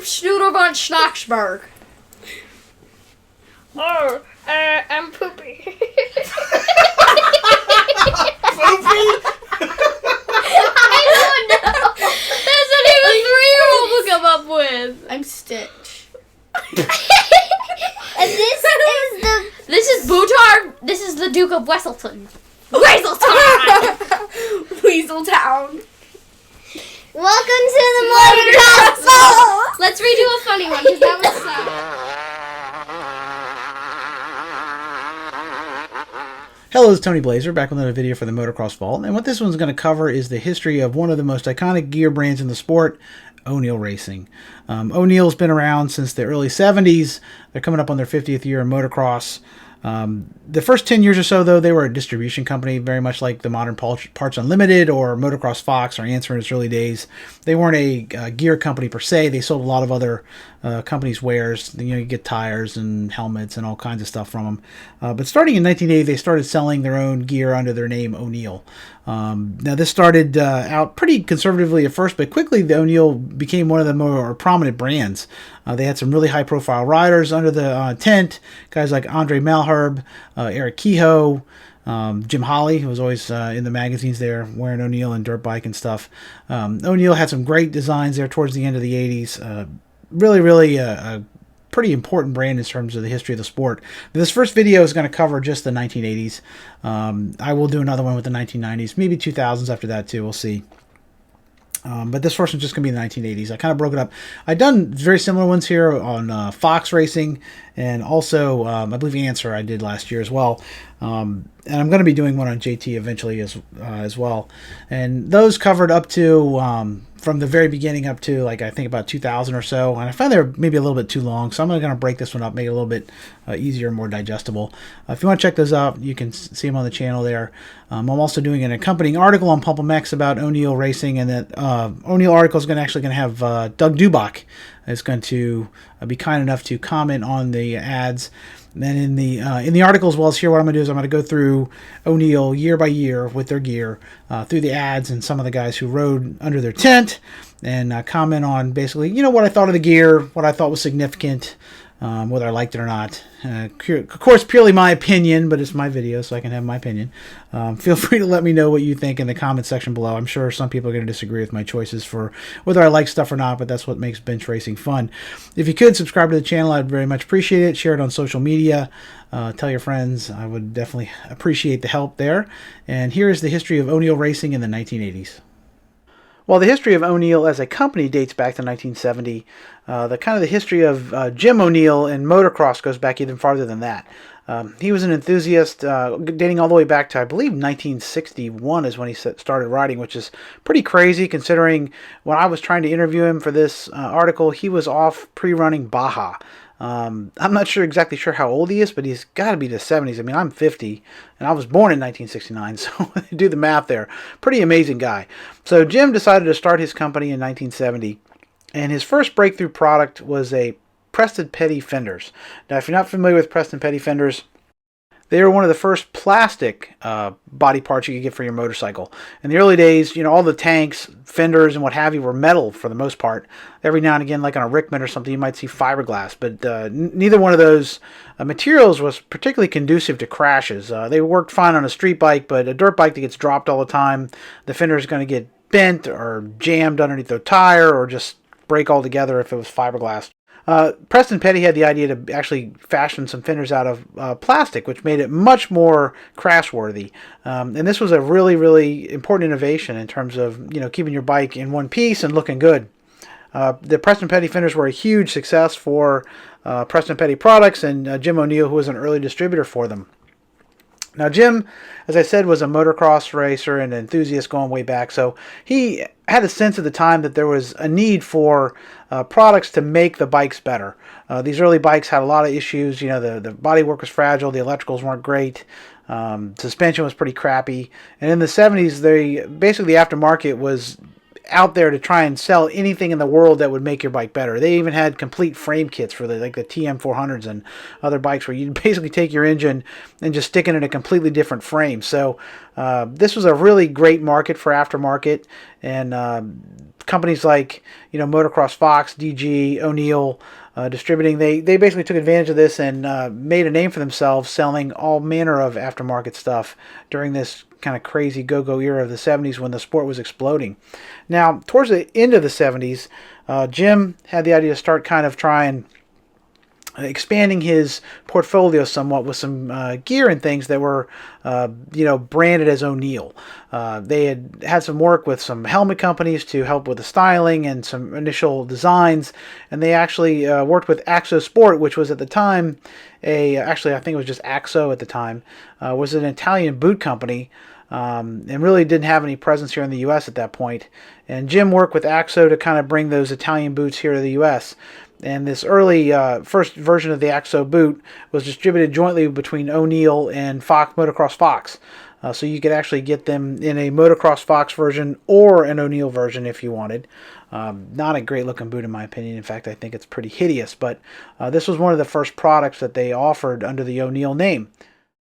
Schnooter von Schnacksberg. Oh, I'm Poopy. Poopy? I don't know. That's not even a 3-year-old will come up with. I'm Stitch. And This is Bootard. This is the Duke of Wesselton. Weaselton! Weaseltown. welcome to the Motocross Bowl. Let's redo a funny one because that was Hello, it's Tony Blazer, back with another video for the Motocross Vault. And what this one's going to cover is the history of one of the most iconic gear brands in the sport, ONeal Racing. ONeal's been around since the early 70s. They're coming up on their 50th year in motocross. The first 10 years or so, though, they were a distribution company, very much like the modern Parts Unlimited or Motocross Fox or Answer in its early days. They weren't a gear company per se. They sold a lot of other companies' wares. You know, you get tires and helmets and all kinds of stuff from them. But starting in 1980, they started selling their own gear under their name ONeal. Now, this started out pretty conservatively at first, but quickly the ONeal became one of the more prominent brands. They had some really high-profile riders under the tent, guys like Malheur, Eric Kehoe, Jim Hawley, who was always in the magazines there, wearing ONeal and dirt bike and stuff. ONeal had some great designs there towards the end of the 80s. Really a pretty important brand in terms of the history of the sport. This first video is going to cover just the 1980s. I will do another one with the 1990s, maybe 2000s after that too. We'll see. But this first one's just going to be the 1980s. I kind of broke it up. I've done very similar ones here on Fox Racing and also, I believe, Answer I did last year as well. And I'm going to be doing one on JT eventually as well. And those covered up to, from the very beginning up to, like, I think about 2000 or so. And I found they were maybe a little bit too long, so I'm going to break this one up, make it a little bit easier and more digestible. If you want to check those out, you can see them on the channel there. I'm also doing an accompanying article on PumpMX about ONeal Racing, and that ONeal article is actually going to have Doug Dubach is going to be kind enough to comment on the ads. And then in the article as well as here, what I'm going to do is I'm going to go through ONeal year by year with their gear, through the ads and some of the guys who rode under their tent, and comment on basically, you know, what I thought of the gear, what I thought was significant, whether I liked it or not. Of course, purely my opinion, but it's my video, so I can have my opinion. Feel free to let me know what you think in the comment section below. I'm sure some people are going to disagree with my choices for whether I like stuff or not, but that's what makes bench racing fun. If you could subscribe to the channel, I'd very much appreciate it. Share it on social media. Tell your friends. I would definitely appreciate the help there. And here is the history of ONeal Racing in the 1980s. Well, the history of ONeal as a company dates back to 1970. The history of Jim ONeal in motocross goes back even farther than that. He was an enthusiast dating all the way back to, I believe, 1961 is when he started riding, which is pretty crazy considering when I was trying to interview him for this article, he was off pre-running Baja. I'm not exactly sure how old he is, but he's got to be the 70s. I mean, I'm 50, and I was born in 1969, so do the math there. Pretty amazing guy. So Jim decided to start his company in 1970, and his first breakthrough product was a Preston Petty fenders. Now, if you're not familiar with Preston Petty fenders, they were one of the first plastic body parts you could get for your motorcycle. In the early days, you know, all the tanks, fenders, and what have you were metal for the most part. Every now and again, like on a Rickman or something, you might see fiberglass. But neither one of those materials was particularly conducive to crashes. They worked fine on a street bike, but a dirt bike that gets dropped all the time, the fender is going to get bent or jammed underneath the tire or just break altogether if it was fiberglass. Preston Petty had the idea to actually fashion some fenders out of plastic, which made it much more crash-worthy. And this was a really important innovation in terms of, you know, keeping your bike in one piece and looking good. The Preston Petty fenders were a huge success for Preston Petty products, and Jim ONeal, who was an early distributor for them. Now, Jim, as I said, was a motocross racer and enthusiast going way back, so he had a sense at the time that there was a need for products to make the bikes better. These early bikes had a lot of issues. You know, the bodywork was fragile, the electricals weren't great, suspension was pretty crappy, and in the 70s, basically the aftermarket was out there to try and sell anything in the world that would make your bike better. They even had complete frame kits for the TM400s and other bikes where you basically take your engine and just stick it in a completely different frame. So this was a really great market for aftermarket, and companies like, Motocross Fox, DG, ONeal, distributing, they basically took advantage of this and made a name for themselves selling all manner of aftermarket stuff during this kind of crazy go-go era of the 70s when the sport was exploding. Now, towards the end of the 70s, Jim had the idea to start kind of trying expanding his portfolio somewhat with some gear and things that were, branded as ONeal. They had some work with some helmet companies to help with the styling and some initial designs, and they actually worked with Axo Sport, which was at the time actually I think it was just Axo at the time, was an Italian boot company. And really didn't have any presence here in the U.S. at that point. And Jim worked with Axo to kind of bring those Italian boots here to the U.S. And this early first version of the Axo boot was distributed jointly between ONeal and Motocross Fox. So you could actually get them in a Motocross Fox version or an ONeal version if you wanted. Not a great looking boot in my opinion. In fact, I think it's pretty hideous. But this was one of the first products that they offered under the ONeal name.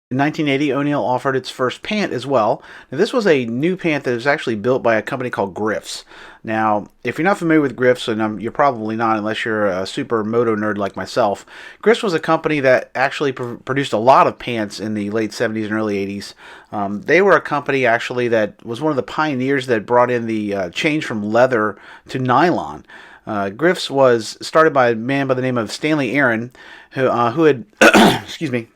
In 1980, ONeal offered its first pant as well. Now, this was a new pant that was actually built by a company called Griff's. Now, if you're not familiar with Griff's, and you're probably not unless you're a super moto nerd like myself, Griff's was a company that actually produced a lot of pants in the late 70s and early 80s. They were a company actually that was one of the pioneers that brought in the change from leather to nylon. Griff's was started by a man by the name of Stanley Aaron, who had, excuse me,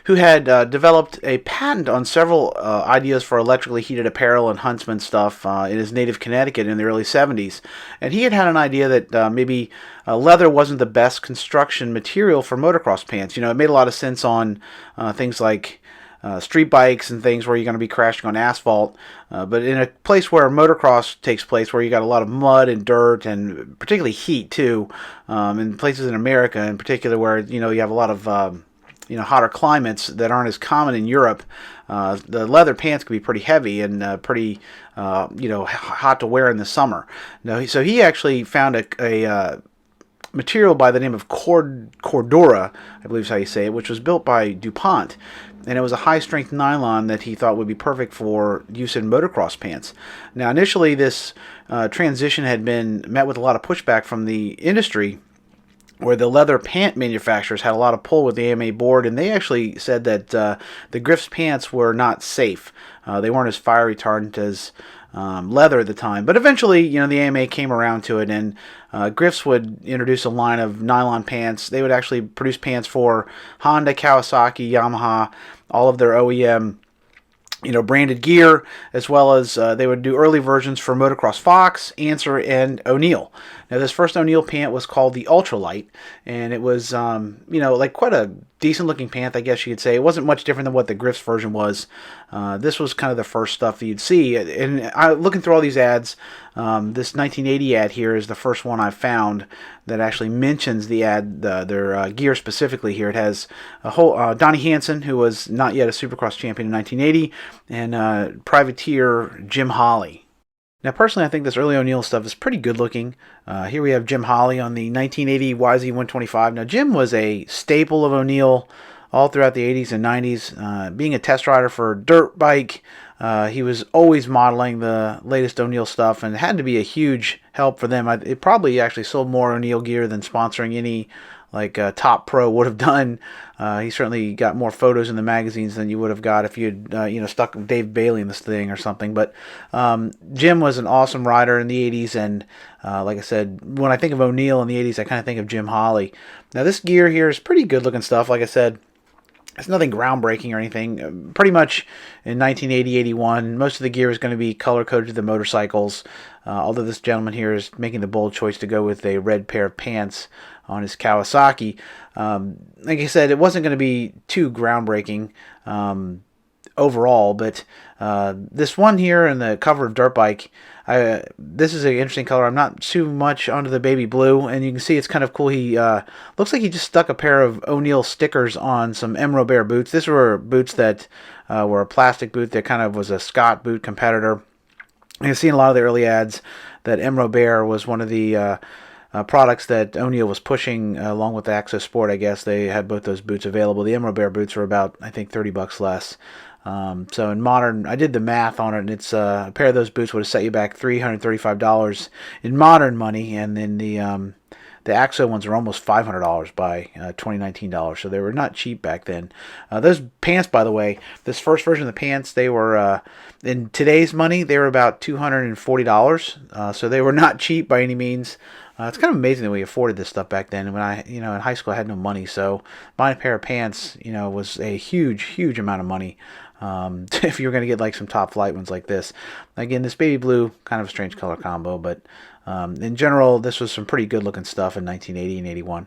who had developed a patent on several ideas for electrically heated apparel and huntsman stuff in his native Connecticut in the early 70s. And he had an idea that maybe leather wasn't the best construction material for motocross pants. It made a lot of sense on things like street bikes and things where you're going to be crashing on asphalt. But in a place where motocross takes place, where you got a lot of mud and dirt and particularly heat too, in places in America in particular where, you have a lot of hotter climates that aren't as common in Europe, the leather pants can be pretty heavy and pretty, hot to wear in the summer. Now, so he actually found a material by the name of Cordura, I believe is how you say it, which was built by DuPont. And it was a high-strength nylon that he thought would be perfect for use in motocross pants. Now, initially, this transition had been met with a lot of pushback from the industry, where the leather pant manufacturers had a lot of pull with the AMA board, and they actually said that the Griff's pants were not safe. They weren't as fire retardant as leather at the time. But eventually, the AMA came around to it, and Griff's would introduce a line of nylon pants. They would actually produce pants for Honda, Kawasaki, Yamaha, all of their OEM branded gear, as well as they would do early versions for Motocross Fox, Answer, and ONeal. Now, this first ONeal pant was called the Ultralight, and it was, like quite a decent-looking pant, I guess you could say. It wasn't much different than what the Griff's version was. This was kind of the first stuff that you'd see. And looking through all these ads, this 1980 ad here is the first one I found that actually mentions the ad, their gear specifically here. It has a whole Donnie Hansen, who was not yet a Supercross champion in 1980, and privateer Jim Hawley. Now, personally, I think this early ONeal stuff is pretty good looking. Here we have Jim Hawley on the 1980 YZ125. Now, Jim was a staple of ONeal all throughout the 80s and 90s. Being a test rider for a dirt bike, he was always modeling the latest ONeal stuff, and it had to be a huge help for them. It probably actually sold more ONeal gear than sponsoring any top pro would have done. He certainly got more photos in the magazines than you would have got if you'd stuck Dave Bailey in this thing or something. But Jim was an awesome rider in the 80s, and like I said, when I think of ONeal in the 80s, I kind of think of Jim Hawley. Now, this gear here is pretty good looking stuff. Like I said, it's nothing groundbreaking or anything. Pretty much in 1980-81, most of the gear is going to be color-coded to the motorcycles, although this gentleman here is making the bold choice to go with a red pair of pants on his Kawasaki. Like I said, it wasn't going to be too groundbreaking overall, but this one here in the cover of Dirt Bike, this is an interesting color. I'm not too much onto the baby blue, and you can see it's kind of cool. He looks like he just stuck a pair of ONeal stickers on some M. Robert boots. These were boots that were a plastic boot that kind of was a Scott boot competitor. You've seen a lot of the early ads that M. Robert was one of the products that ONeal was pushing along with the Axo Sport. I guess they had both those boots available. The M. Robert boots were about, I think, $30 less. So in modern, I did the math on it, and it's a pair of those boots would have set you back $335 in modern money, and then the AXO ones are almost $500 by 2019 dollars, so they were not cheap back then. Those pants, by the way, this first version of the pants, they were in today's money, they were about $240, so they were not cheap by any means. It's kind of amazing that we afforded this stuff back then. When in high school, I had no money, so buying a pair of pants, was a huge amount of money. If you were going to get like some top flight ones like this. Again, this baby blue, kind of a strange color combo, but in general, this was some pretty good looking stuff in 1980 and 81.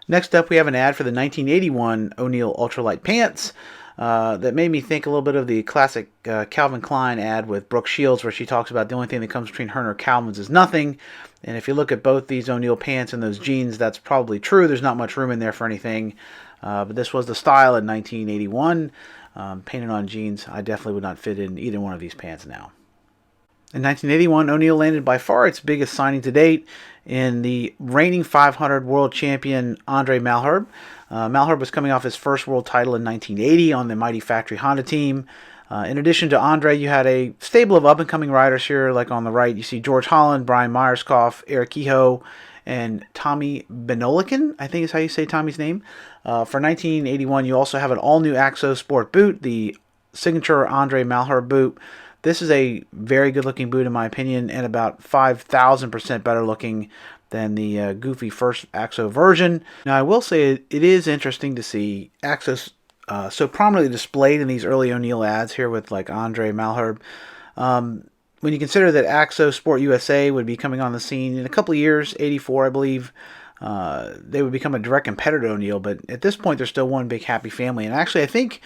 Next up, we have an ad for the 1981 ONeal Ultralight Pants. That made me think a little bit of the classic Calvin Klein ad with Brooke Shields, where she talks about the only thing that comes between her and her Calvins is nothing. And if you look at both these ONeal pants and those jeans, that's probably true. There's not much room in there for anything. But this was the style in 1981. Painted on jeans, I definitely would not fit in either one of these pants now. In 1981, ONeal landed by far its biggest signing to date in the reigning 500 world champion Andre Malheur. Malheur was coming off his first world title in 1980 on the mighty factory Honda team. In addition to Andre, you had a stable of up-and-coming riders here. Like on the right, you see George Holland, Brian Myerscough, Eric Kehoe, and Tommy Benolican, I think is how you say Tommy's name. For 1981, you also have an all-new AXO Sport boot, the signature Andre Malheur boot. This is a very good-looking boot in my opinion, and about 5,000% better looking than the goofy first AXO version. Now, I will say it is interesting to see AXO so prominently displayed in these early ONeal ads here with like Andre Malheur. When you consider that AXO Sport USA would be coming on the scene in a couple of years, 84 I believe, they would become a direct competitor to ONeal, but at this point they're still one big happy family. And actually I think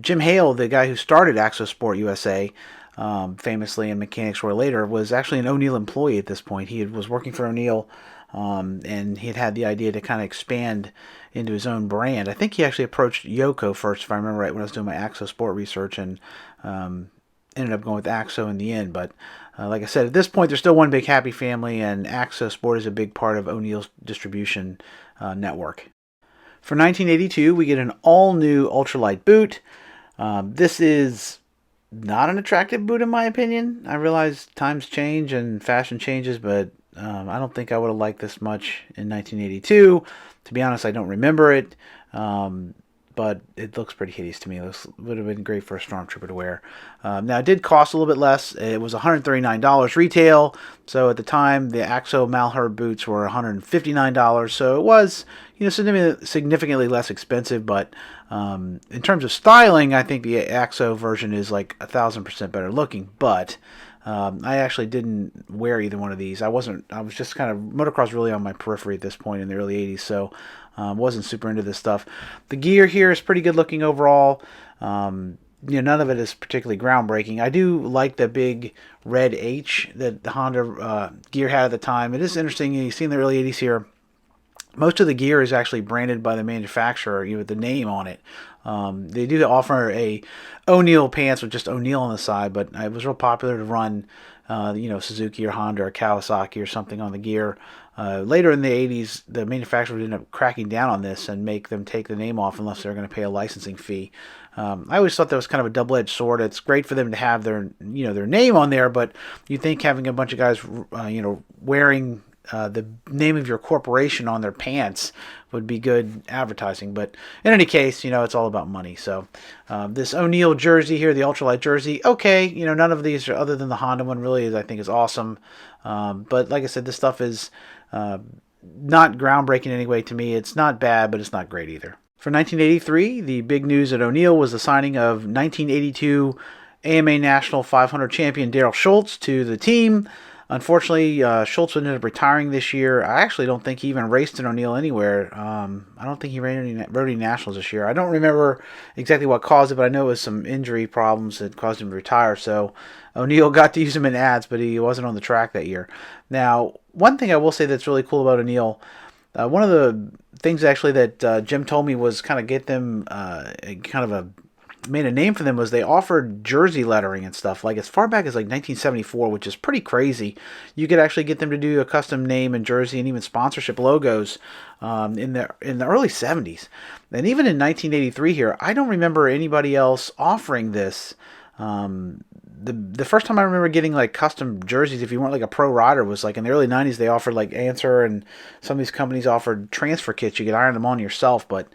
Jim Hale, the guy who started AXO Sport USA, famously in Mechanics Roy later, was actually an ONeal employee at this point. He was working for ONeal, and he had the idea to kind of expand into his own brand. I think he actually approached Yoko first, if I remember right, when I was doing my AXO Sport research, and ended up going with AXO in the end. But like I said, at this point, they're still one big happy family, and AXO Sport is a big part of ONeal's distribution network. For 1982, we get an all-new ultralight boot. This is not an attractive boot in my opinion. I realize times change and fashion changes, but I don't think I would have liked this much in 1982. To be honest, I don't remember it. But it looks pretty hideous to me. It would have been great for a stormtrooper to wear. Now, it did cost a little bit less. It was $139 retail. So at the time, the AXO Malheur boots were $159. So it was, significantly less expensive. But in terms of styling, I think the AXO version is like 1,000% better looking. But I actually didn't wear either one of these. I was just kind of, motocross really on my periphery at this point in the early 80s. So wasn't super into this stuff. The gear here is pretty good looking overall. None of it is particularly groundbreaking. I do like the big red H that the Honda gear had at the time. It is interesting. You see in the early 80s here, most of the gear is actually branded by the manufacturer, with the name on it. They do offer a ONeal pants with just ONeal on the side, but it was real popular to run, Suzuki or Honda or Kawasaki or something on the gear. Later in the 80s, the manufacturer would end up cracking down on this and make them take the name off unless they're going to pay a licensing fee. I always thought that was kind of a double-edged sword. It's great for them to have their name on there, but you think having a bunch of guys, wearing the name of your corporation on their pants would be good advertising. But in any case, it's all about money. So this ONeal jersey here, the ultralight jersey, okay, none of these are, other than the Honda one, really I think is awesome. But like I said, this stuff is not groundbreaking anyway to me. It's not bad, but it's not great either. For 1983, the big news at ONeal was the signing of 1982 AMA National 500 champion Darryl Schultz to the team. Unfortunately, Schultz ended up retiring this year. I actually don't think he even raced in ONeal anywhere. I don't think he rode any nationals this year. I don't remember exactly what caused it, but I know it was some injury problems that caused him to retire. So ONeal got to use him in ads, but he wasn't on the track that year. Now, one thing I will say that's really cool about ONeal, one of the things actually that Jim told me was kind of get them kind of made a name for them was they offered jersey lettering and stuff like as far back as like 1974, which is pretty crazy. You could actually get them to do a custom name and jersey and even sponsorship logos in the early 70s. And even in 1983 here, I don't remember anybody else offering this. The first time I remember getting like custom jerseys, if you weren't like a pro rider, was like in the early 90s. They offered like Answer, and some of these companies offered transfer kits. You could iron them on yourself, but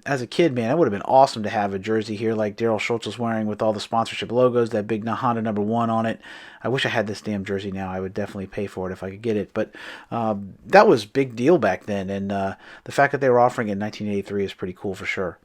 as a kid, man, it would have been awesome to have a jersey here like Darryl Schultz was wearing with all the sponsorship logos, that big Honda #1 on it. I wish I had this damn jersey now. I would definitely pay for it if I could get it. But that was a big deal back then, and the fact that they were offering it in 1983 is pretty cool for sure.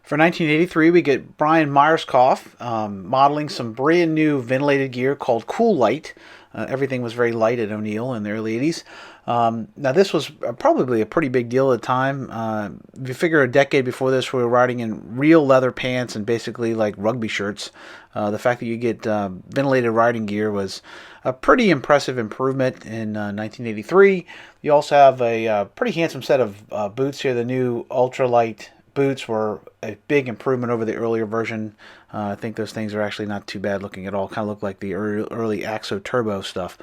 For 1983, we get Brian Myerscough modeling some brand new ventilated gear called Cool Light. Everything was very light at ONeal in the early 80s. Now, this was probably a pretty big deal at the time. If you figure a decade before this, we were riding in real leather pants and basically like rugby shirts. The fact that you get ventilated riding gear was a pretty impressive improvement in 1983. You also have a pretty handsome set of boots here. The new ultralight boots were a big improvement over the earlier version. I think those things are actually not too bad looking at all. Kind of look like the early Axo Turbo stuff.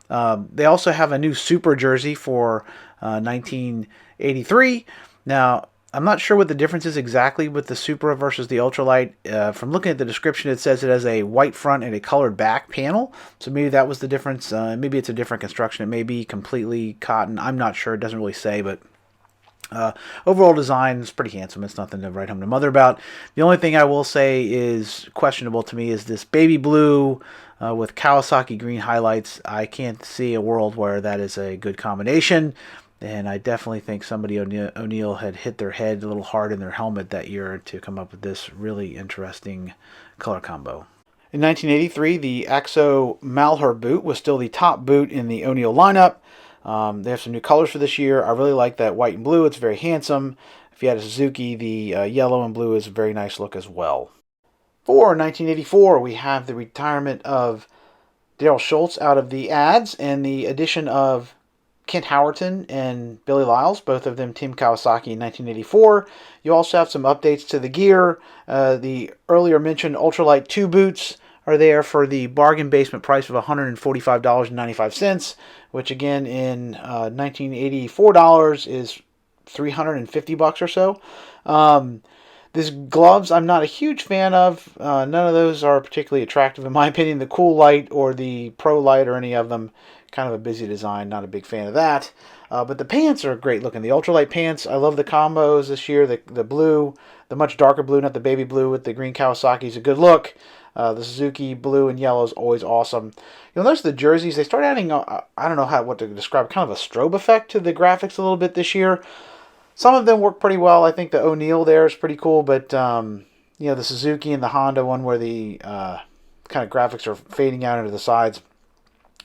They also have a new Super jersey for 1983. Now, I'm not sure what the difference is exactly with the Supra versus the Ultralight. From looking at the description, it says it has a white front and a colored back panel. So maybe that was the difference. Maybe it's a different construction. It may be completely cotton. I'm not sure. It doesn't really say, but overall design is pretty handsome. It's nothing to write home to mother about. The only thing I will say is questionable to me is this baby blue with Kawasaki green highlights. I can't see a world where that is a good combination, and I definitely think somebody ONeal had hit their head a little hard in their helmet that year to come up with this really interesting color combo. In 1983, the Axo Malheur boot was still the top boot in the ONeal lineup. They have some new colors for this year. I really like that white and blue. It's very handsome. If you had a Suzuki, the yellow and blue is a very nice look as well. For 1984, we have the retirement of Darryl Schultz out of the ads and the addition of Kent Howerton and Billy Lyles, both of them Team Kawasaki in 1984. You also have some updates to the gear. The earlier mentioned Ultralight 2 boots are there for the bargain basement price of $145.95, which again in 1984 dollars is $350 or so. These gloves I'm not a huge fan of. None of those are particularly attractive in my opinion. The Cool Light or the Pro Light or any of them, kind of a busy design, not a big fan of that. But the pants are great looking. The ultralight pants, I love the combos this year. The blue, the much darker blue, not the baby blue with the green Kawasaki is a good look. The Suzuki blue and yellow is always awesome. You'll notice the jerseys, they start adding, I don't know what to describe, kind of a strobe effect to the graphics a little bit this year. Some of them work pretty well. I think the ONeal there is pretty cool, but the Suzuki and the Honda one where the kind of graphics are fading out into the sides,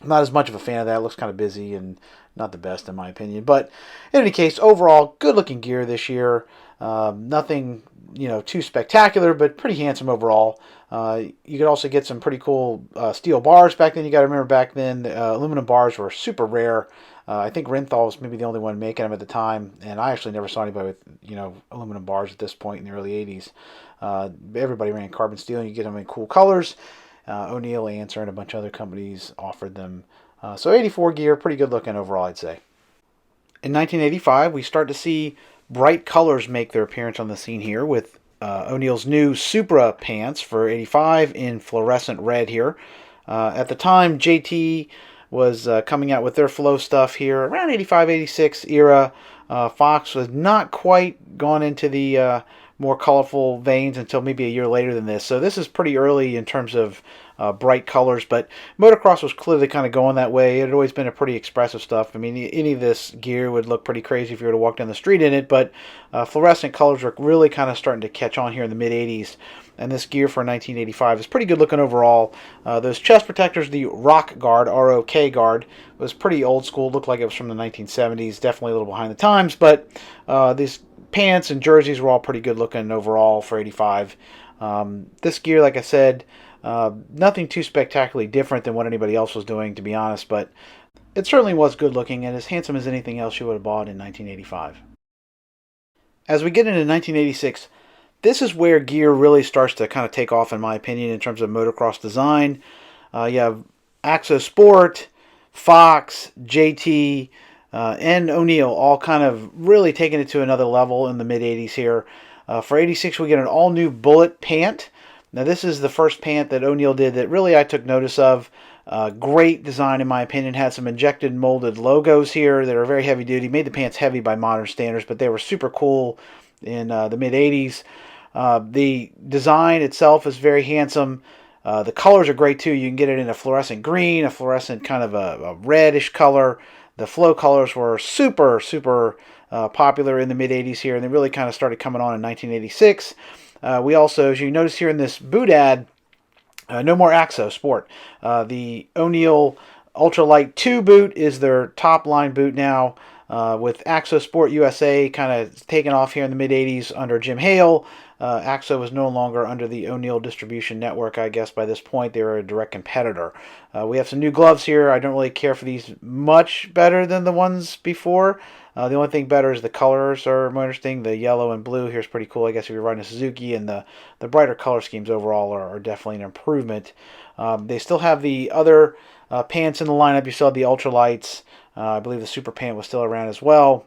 I'm not as much of a fan of that. It looks kind of busy and not the best in my opinion. But in any case, overall, good looking gear this year. Nothing too spectacular, but pretty handsome overall. You could also get some pretty cool steel bars back then. You got to remember back then the aluminum bars were super rare. I think Renthal was maybe the only one making them at the time, and I actually never saw anybody with aluminum bars at this point in the early 80s. Everybody ran carbon steel, and you get them in cool colors. ONeal, Answer, and a bunch of other companies offered them. So 84 gear, pretty good looking overall, I'd say. In 1985, we start to see bright colors make their appearance on the scene here with ONeal's new Supra pants for 85 in fluorescent red here. At the time, JT was coming out with their flow stuff here around 85, 86 era. Fox was not quite gone into the more colorful veins until maybe a year later than this. So this is pretty early in terms of bright colors, but Motocross was clearly kind of going that way. It had always been a pretty expressive stuff. I mean, any of this gear would look pretty crazy if you were to walk down the street in it, but fluorescent colors were really kind of starting to catch on here in the mid-80s. And this gear for 1985 is pretty good looking overall. Those chest protectors, the Rock Guard, R-O-K Guard, was pretty old school. Looked like it was from the 1970s. Definitely a little behind the times, but these pants and jerseys were all pretty good looking overall for 85. This gear, like I said, nothing too spectacularly different than what anybody else was doing, to be honest, but it certainly was good looking and as handsome as anything else you would have bought in 1985. As we get into 1986, this is where gear really starts to kind of take off, in my opinion, in terms of motocross design. You have Axo Sport, Fox, JT, and ONeal all kind of really taking it to another level in the mid-'80s here. For 86, we get an all-new Bullet Pant. Now, this is the first pant that ONeal did that really I took notice of. Great design, in my opinion. Had some injected molded logos here that are very heavy-duty. Made the pants heavy by modern standards, but they were super cool in the mid-'80s. The design itself is very handsome. The colors are great, too. You can get it in a fluorescent green, a fluorescent kind of a reddish color. The flow colors were super, super popular in the mid-'80s here, and they really kind of started coming on in 1986. We also, as you notice here in this boot ad, no more Axo Sport. The ONeal Ultralight 2 boot is their top line boot now, with Axo Sport USA kind of taking off here in the mid-'80s under Jim Hale. Axo was no longer under the ONeal distribution network, I guess, by this point. They were a direct competitor. We have some new gloves here. I don't really care for these much better than the ones before. The only thing better is the colors are more interesting. The yellow and blue here is pretty cool, I guess, if you're riding a Suzuki, and the brighter color schemes overall are definitely an improvement. They still have the other pants in the lineup. You saw the Ultralights. I believe the Super Pant was still around as well.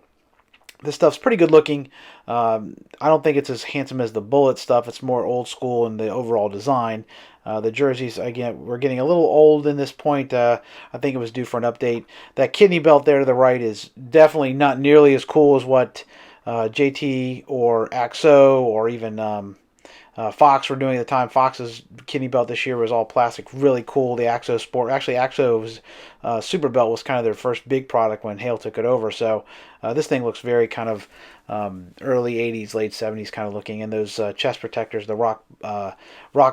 This stuff's pretty good looking. I don't think it's as handsome as the Bullet stuff. It's more old school in the overall design. The jerseys, again, we're getting a little old in this point. I think it was due for an update. That kidney belt there to the right is definitely not nearly as cool as what JT or Axo or even Fox were doing at the time. Fox's kidney belt this year was all plastic, really cool. The Axo Sport, actually Axo's Super Belt was kind of their first big product when Hale took it over. So this thing looks very kind of early 80s, late 70s kind of looking. And those chest protectors, the rock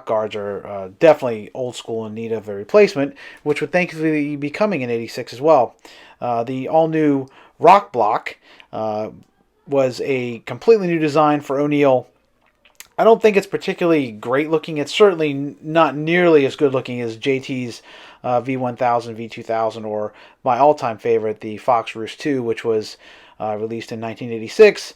guards are definitely old school and need of a replacement, which would thankfully be coming in 86 as well. The all-new Rock Block was a completely new design for ONeal. I don't think it's particularly great looking. It's certainly not nearly as good looking as JT's V1000, V2000, or my all-time favorite, the Fox Roost 2, which was released in 1986.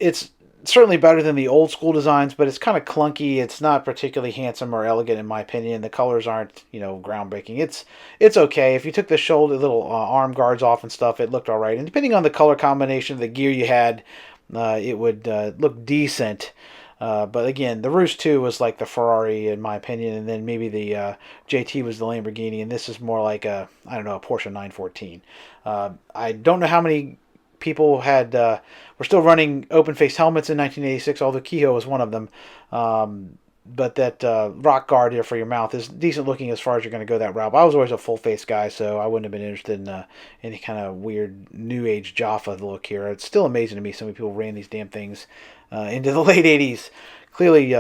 It's certainly better than the old school designs, but it's kind of clunky. It's not particularly handsome or elegant, in my opinion. The colors aren't, groundbreaking. It's okay. If you took the shoulder, little arm guards off and stuff, it looked all right. And depending on the color combination of the gear you had, it would look decent. But again, the Roost 2 was like the Ferrari, in my opinion, and then maybe the JT was the Lamborghini, and this is more like a Porsche 914. I don't know how many people were still running open-faced helmets in 1986, although Kehoe was one of them. But that rock guard here for your mouth is decent looking as far as you're going to go that route. But I was always a full-face guy, so I wouldn't have been interested in any kind of weird New Age Jaffa look here. It's still amazing to me so many people ran these damn things into the late 80s. Clearly,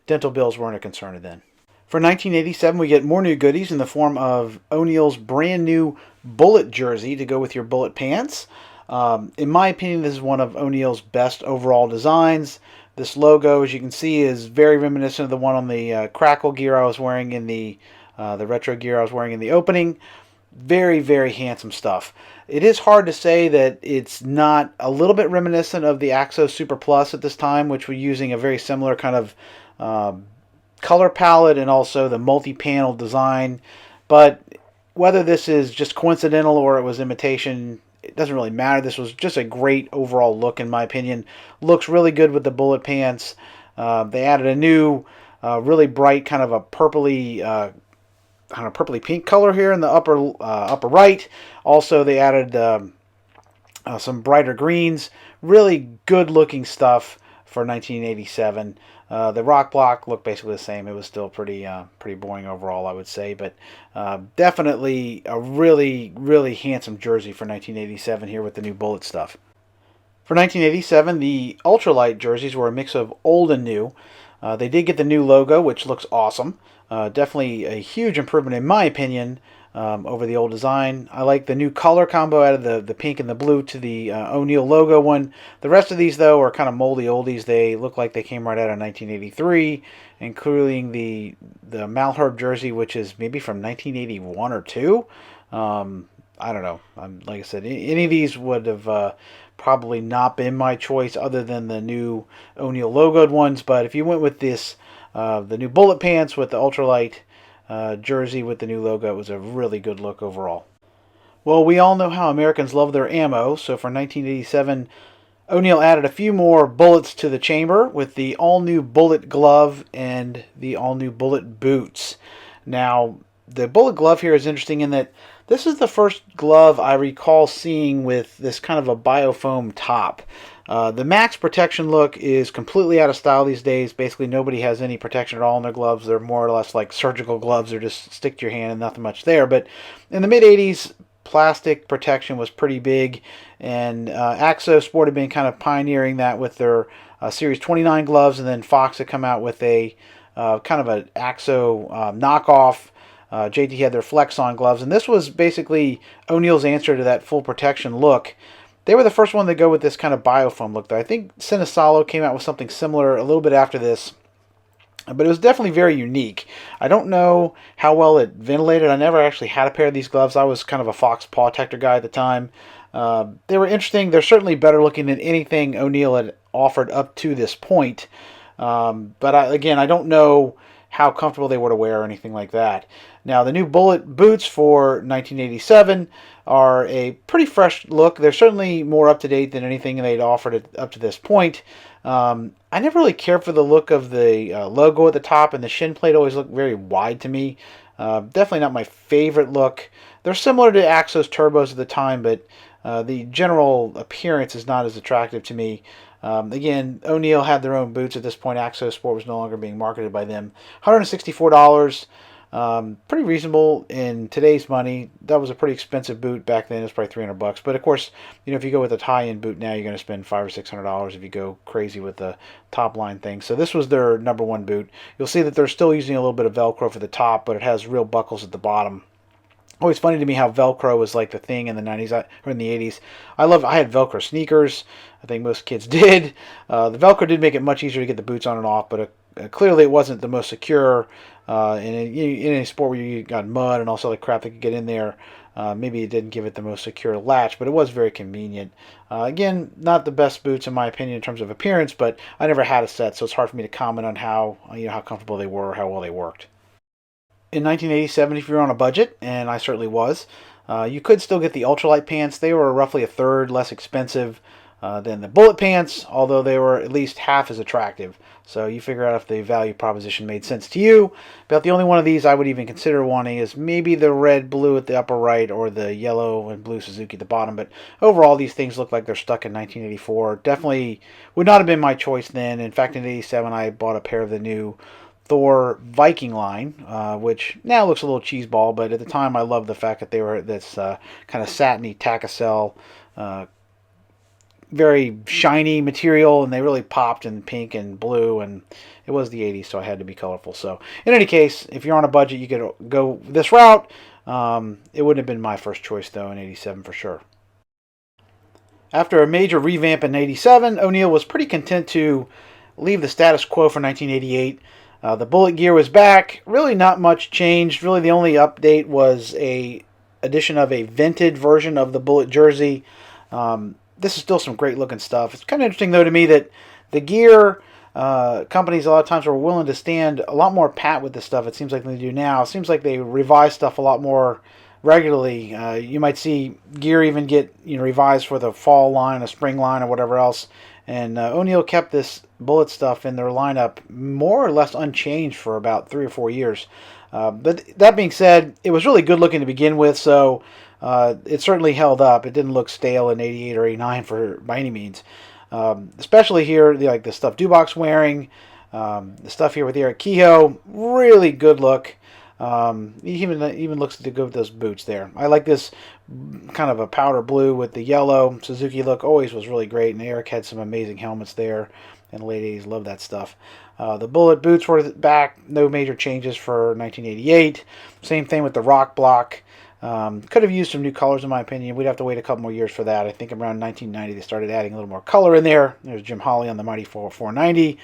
dental bills weren't a concern then. For 1987, we get more new goodies in the form of ONeal's brand new Bullet jersey to go with your Bullet pants. In my opinion, this is one of ONeal's best overall designs. This logo, as you can see, is very reminiscent of the one on the Crackle gear I was wearing in the retro gear I was wearing in the opening. Very, very handsome stuff. It is hard to say that it's not a little bit reminiscent of the Axo Super Plus at this time, which were using a very similar kind of color palette and also the multi-panel design. But whether this is just coincidental or it was imitation, it doesn't really matter. This was just a great overall look, in my opinion. Looks really good with the Bullet pants. They added a new, really bright kind of a purpley pink color here in the upper right. Also, they added some brighter greens. Really good looking stuff for 1987. The Rock Block looked basically the same. It was still pretty boring overall, I would say, but definitely a really, really handsome jersey for 1987 here with the new Bullet stuff. For 1987, the Ultralight jerseys were a mix of old and new. They did get the new logo, which looks awesome. Definitely a huge improvement, in my opinion, over the old design. I like the new color combo out of the pink and the blue to the ONeal logo one. The rest of these, though, are kind of moldy oldies. They look like they came right out of 1983, including the Malheur jersey, which is maybe from 1981 or 2. I don't know. Like I said, any of these would have probably not been my choice other than the new ONeal logoed ones. But if you went with this, the new bullet pants with the ultralight jersey with the new logo, it was a really good look overall. Well, we all know how Americans love their ammo, so for 1987, ONeal added a few more bullets to the chamber with the all-new bullet glove and the all-new bullet boots. Now, the bullet glove here is interesting in that this is the first glove I recall seeing with this kind of a biofoam top. The max protection look is completely out of style these days. Basically, nobody has any protection at all in their gloves. They're more or less like surgical gloves. They're just stick to your hand and nothing much there. But in the mid-'80s, plastic protection was pretty big, and Axo Sport had been kind of pioneering that with their Series 29 gloves, and then Fox had come out with a kind of an Axo knockoff. JT had their Flex On gloves, and this was basically ONeal's answer to that full protection look. They were the first one to go with this kind of biofoam look, though. I think Cinesalo came out with something similar a little bit after this, but it was definitely very unique. I don't know how well it ventilated. I never actually had a pair of these gloves. I was kind of a Fox paw protector guy at the time. They were interesting. They're certainly better looking than anything ONeal had offered up to this point. But again, I don't know how comfortable they were to wear or anything like that. Now, the new bullet boots for 1987 are a pretty fresh look. They're certainly more up-to-date than anything they'd offered up to this point. I never really cared for the look of the logo at the top, and the shin plate always looked very wide to me. Definitely not my favorite look. They're similar to Axo's turbos at the time, but the general appearance is not as attractive to me. Again, ONeal had their own boots at this point. Axo Sport was no longer being marketed by them. $164. Pretty reasonable in today's money. That was a pretty expensive boot back then. It was probably $300. But of course, if you go with a high-end boot now, you're going to spend $500 or $600 if you go crazy with the top line thing. So this was their number one boot. You'll see that they're still using a little bit of Velcro for the top, but it has real buckles at the bottom. Always funny to me how Velcro was like the thing in the 90s or in the 80s. I had Velcro sneakers. I think most kids did. The Velcro did make it much easier to get the boots on and off, but clearly it wasn't the most secure. In a sport where you got mud and also the crap that could get in there, maybe it didn't give it the most secure latch, but it was very convenient. Again, not the best boots in my opinion in terms of appearance, but I never had a set, so it's hard for me to comment on how comfortable they were or how well they worked. In 1987, if you're on a budget, and I certainly was, you could still get the ultralight pants. They were roughly a third less expensive than the bullet pants, although they were at least half as attractive. So you figure out if the value proposition made sense to you. About the only one of these I would even consider wanting is maybe the red-blue at the upper right or the yellow and blue Suzuki at the bottom. But overall, these things look like they're stuck in 1984. Definitely would not have been my choice then. In fact, in 87, I bought a pair of the new Thor Viking line, which now looks a little cheeseball, but at the time I loved the fact that they were this kind of satiny Takacell, very shiny material, and they really popped in pink and blue, and it was the 80s, so I had to be colorful. So in any case, if you're on a budget, you could go this route. It wouldn't have been my first choice, though, in 87 for sure. After a major revamp in 87, ONeal was pretty content to leave the status quo for 1988. The bullet gear was back. Really not much changed. Really the only update was a addition of a vented version of the bullet jersey. This is still some great looking stuff. It's kind of interesting though to me that the gear companies a lot of times are willing to stand a lot more pat with this stuff, it seems like, than they do now. It seems like they revise stuff a lot more regularly. You might see gear even get revised for the fall line, a spring line, or whatever else. And ONeal kept this bullet stuff in their lineup more or less unchanged for about 3 or 4 years. But that being said, it was really good looking to begin with, so it certainly held up. It didn't look stale in 88 or 89 by any means. Especially here, like the stuff Dubach's wearing, the stuff here with Eric Kehoe, really good look. Even looks to go with those boots there. I like this kind of a powder blue with the yellow. Suzuki look always was really great, and Eric had some amazing helmets there in the late 80s. Love that stuff. The bullet boots were back. No major changes for 1988. Same thing with the rock block. Could have used some new colors in my opinion. We'd have to wait a couple more years for that. I think around 1990 they started adding a little more color in there. There's Jim Hawley on the Mighty 490.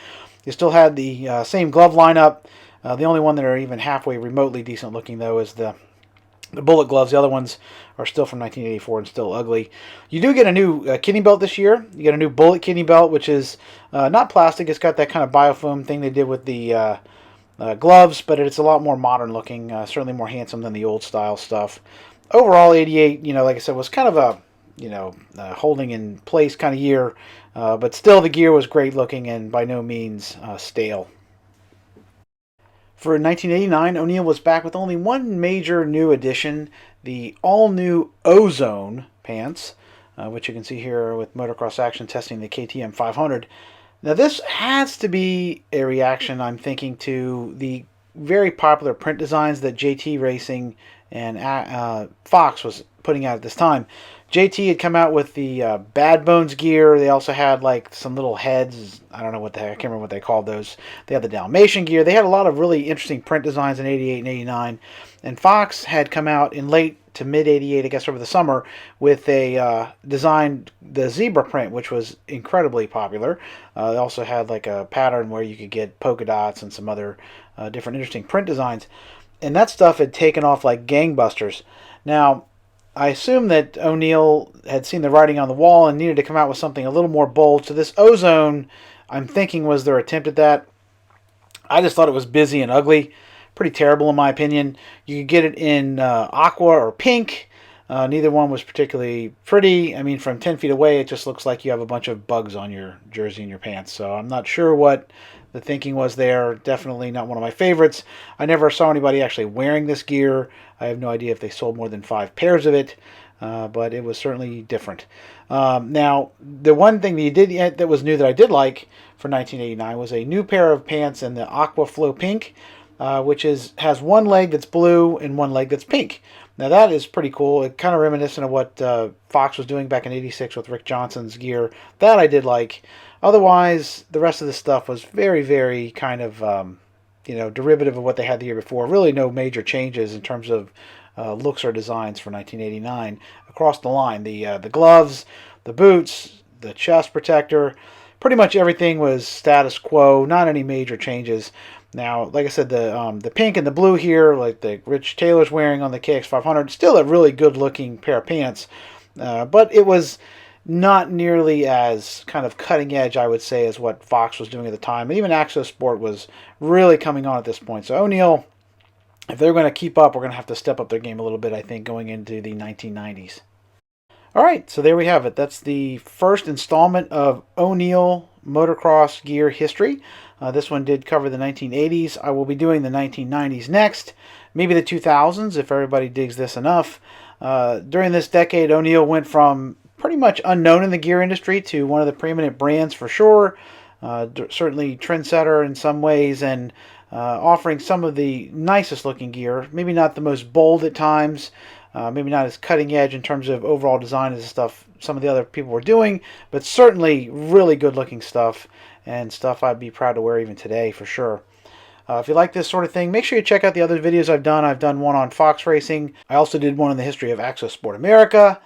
You still had the same glove lineup. The only one that are even halfway remotely decent looking though is the the bullet gloves. The other ones are still from 1984 and still ugly. You do get a new kidney belt this year. You get a new bullet kidney belt, which is not plastic. It's got that kind of biofoam thing they did with the gloves, but it's a lot more modern looking, certainly more handsome than the old style stuff. Overall, 88, like I said, was kind of a, holding in place kind of year, but still the gear was great looking and by no means stale. For 1989, ONeal was back with only one major new addition, the all-new Ozone pants, which you can see here with Motocross Action testing the KTM 500. Now this has to be a reaction, I'm thinking, to the very popular print designs that JT Racing and Fox was putting out at this time. JT had come out with the Bad Bones gear. They also had like some little heads. I don't know what the heck, I can't remember what they called those. They had the Dalmatian gear. They had a lot of really interesting print designs in 88 and 89. And Fox had come out in late to mid 88, I guess over the summer, with a design, the zebra print, which was incredibly popular. They also had like a pattern where you could get polka dots and some other different interesting print designs. And that stuff had taken off like gangbusters. Now, I assume that ONeal had seen the writing on the wall and needed to come out with something a little more bold. So this Ozone, I'm thinking, was their attempt at that. I just thought it was busy and ugly. Pretty terrible in my opinion. You could get it in aqua or pink. Neither one was particularly pretty. I mean, from 10 feet away, it just looks like you have a bunch of bugs on your jersey and your pants. So I'm not sure what the thinking was there. Definitely not one of my favorites. I never saw anybody actually wearing this gear. I have no idea if they sold more than 5 pairs of it, but it was certainly different. Now, the one thing that was new that I did like for 1989 was a new pair of pants in the Aqua Flow Pink, which has one leg that's blue and one leg that's pink. Now that is pretty cool. It kind of reminiscent of what Fox was doing back in 86 with Rick Johnson's gear. That I did like. Otherwise, the rest of the stuff was very, very kind of, derivative of what they had the year before. Really no major changes in terms of looks or designs for 1989 across the line. The gloves, the boots, the chest protector, pretty much everything was status quo. Not any major changes. Now, like I said, the pink and the blue here, like the Rich Taylor's wearing on the KX500, still a really good-looking pair of pants, but it was not nearly as kind of cutting edge, I would say, as what Fox was doing at the time. And even Axo Sport was really coming on at this point. So ONeal, if they're going to keep up, we're going to have to step up their game a little bit, I think, going into the 1990s. All right, so there we have it. That's the first installment of ONeal motocross gear history. This one did cover the 1980s. I will be doing the 1990s next, maybe the 2000s if everybody digs this enough. During this decade, ONeal went from pretty much unknown in the gear industry to one of the preeminent brands for sure. Certainly trendsetter in some ways, and offering some of the nicest looking gear. Maybe not the most bold at times, maybe not as cutting edge in terms of overall design as the stuff some of the other people were doing, but certainly really good looking stuff, and stuff I'd be proud to wear even today for sure. If you like this sort of thing, make sure you check out the other videos I've done. I've done one on Fox Racing. I also did one on the history of Axo Sport America.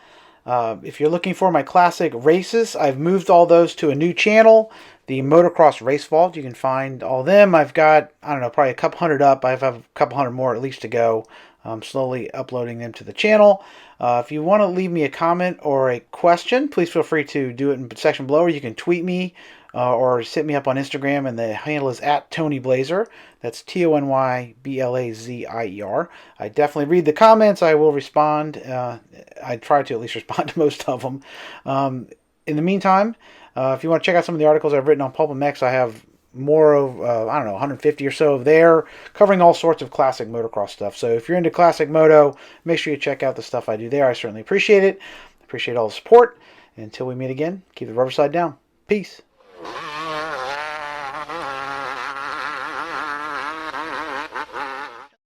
If you're looking for my classic races, I've moved all those to a new channel, the Motocross Race Vault. You can find all them. I've got, I don't know, probably a couple hundred up. I have a couple hundred more at least to go. I'm slowly uploading them to the channel. If you want to leave me a comment or a question, please feel free to do it in the section below, or you can tweet me or hit me up on Instagram, and the handle is @TonyBlazer. That's TonyBlazier. I definitely read the comments. I will respond. I try to at least respond to most of them. In the meantime, if you want to check out some of the articles I've written on Pulp MX, I have more of, 150 or so of there, covering all sorts of classic motocross stuff. So if you're into classic moto, make sure you check out the stuff I do there. I certainly appreciate it. Appreciate all the support. And until we meet again, keep the rubber side down. Peace.